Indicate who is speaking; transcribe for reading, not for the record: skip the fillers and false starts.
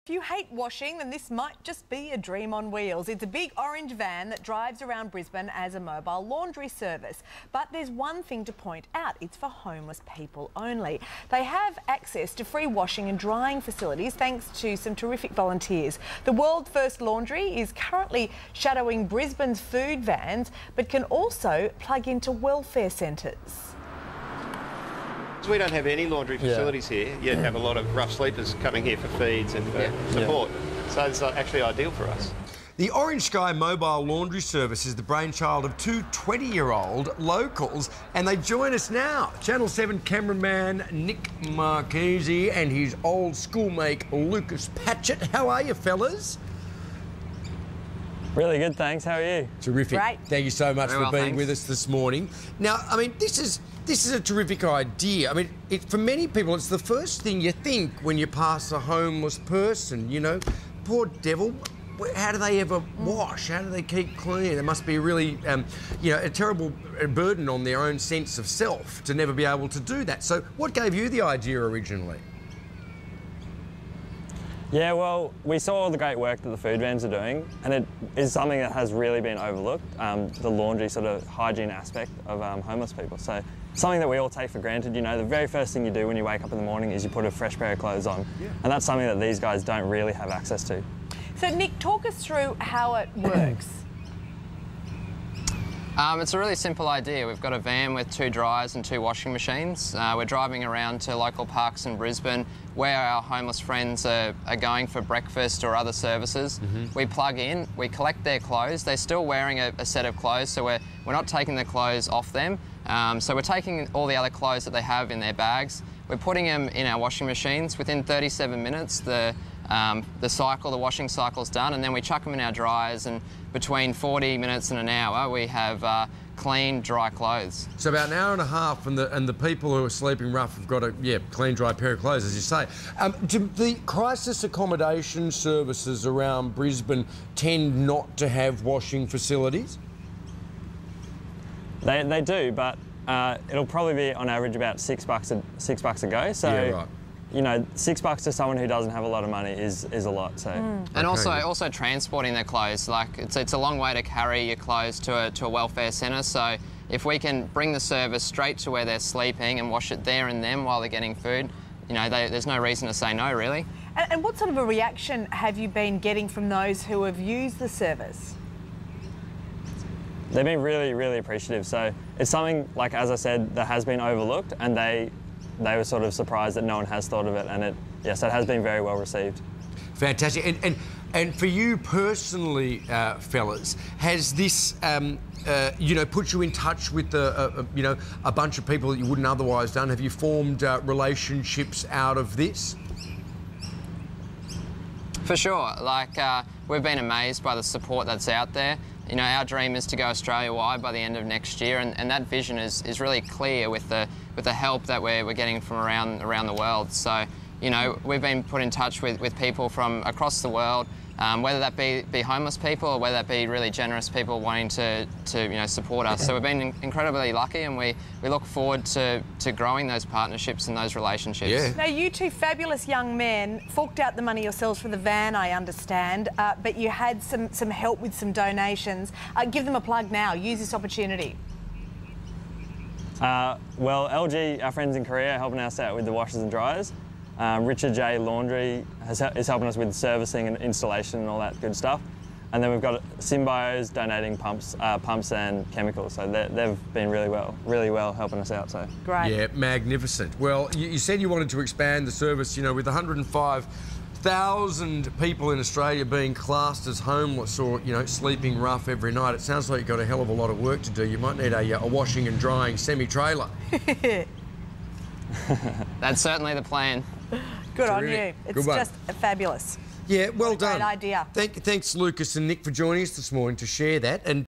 Speaker 1: If you hate washing, then this might just be a dream on wheels. It's a big orange van that drives around Brisbane as a mobile laundry service. But there's one thing to point out: it's for homeless people only. They have access to free washing and drying facilities thanks to some terrific volunteers. The world's first laundry is currently shadowing Brisbane's food vans, but can also plug into welfare centres.
Speaker 2: We don't have any laundry facilities here, yet have a lot of rough sleepers coming here for feeds and support. So it's actually ideal for us.
Speaker 3: The Orange Sky mobile laundry service is the brainchild of two 20-year-old locals, and they join us now. Channel 7 cameraman Nick Marchesi and his old schoolmate Lucas PATCHETT. How are you, fellas?
Speaker 4: Really good, thanks. How are you?
Speaker 3: Terrific. Great. Thank you so much for being with us this morning. Now, I mean, this is a terrific idea. I mean, for many people, it's the first thing you think when you pass a homeless person, you know. Poor devil. How do they ever wash? How do they keep clean? It must be really, you know, a terrible burden on their own sense of self to never be able to do that. So what gave you the idea originally?
Speaker 4: Yeah, well, we saw all the great work that the food vans are doing, and it is something that has really been overlooked, the laundry sort of hygiene aspect of homeless people. So something that we all take for granted. You know, the very first thing you do when you wake up in the morning is you put a fresh pair of clothes on, and that's something that these guys don't really have access to.
Speaker 1: So Nick, talk us through how it works.
Speaker 5: It's a really simple idea. We've got a van with 2 dryers and 2 washing machines. We're driving around to local parks in Brisbane where our homeless friends are going for breakfast or other services. We plug in, we collect their clothes. They're still wearing a set of clothes, so we're not taking the clothes off them. So we're taking all the other clothes that they have in their bags. We're putting them in our washing machines. Within 37 minutes, the washing cycle's done, and then we chuck them in our dryers, and between 40 minutes and an hour we have clean, dry clothes.
Speaker 3: So about an hour and a half, and the people who are sleeping rough have got a clean, dry pair of clothes, as you say. Do the crisis accommodation services around Brisbane tend not to have washing facilities?
Speaker 4: They do, but it'll probably be on average about $6 a go. So.
Speaker 3: Yeah, right.
Speaker 4: You know, $6 to someone who doesn't have a lot of money is a lot. So.
Speaker 5: And also transporting their clothes. Like it's a long way to carry your clothes to a welfare centre. So if we can bring the service straight to where they're sleeping and wash it there and then while they're getting food, you know, there's no reason to say no, really.
Speaker 1: And what sort of a reaction have you been getting from those who have used the service?
Speaker 4: They've been really, really appreciative. So it's something, like as I said, that has been overlooked, and they were sort of surprised that no one has thought of it, and so it has been very well received.
Speaker 3: Fantastic. And for you personally, fellas, has this you know, put you in touch with you know, a bunch of people that you wouldn't otherwise done? Have you formed relationships out of this?
Speaker 5: For sure. Like we've been amazed by the support that's out there. You know, our dream is to go Australia-wide by the end of next year, and that vision is really clear with the help that we're getting from around the world. So, you know, we've been put in touch with people from across the world, whether that be homeless people or whether that be really generous people wanting to you know, support us. So we've been incredibly lucky, and we look forward to growing those partnerships and those relationships.
Speaker 3: Yeah.
Speaker 1: Now, you two fabulous young men forked out the money yourselves for the van, I understand, but you had some help with some donations. Give them a plug now. Use this opportunity.
Speaker 4: Well, LG, our friends in Korea, are helping us out with the washers and dryers. Richard J Laundry is helping us with servicing and installation and all that good stuff. And then we've got Symbios donating pumps and chemicals. So they've been really well helping us out. So
Speaker 1: great.
Speaker 3: Yeah, magnificent. Well, you said you wanted to expand the service. You know, with 105,000 people in Australia being classed as homeless or, you know, sleeping rough every night, it sounds like you've got a hell of a lot of work to do. You might need a washing and drying semi-trailer.
Speaker 5: That's certainly the plan.
Speaker 1: Good on you. It's just fabulous.
Speaker 3: Yeah, well done.
Speaker 1: Great idea.
Speaker 3: Thanks, Lucas and Nick, for joining us this morning to share that. And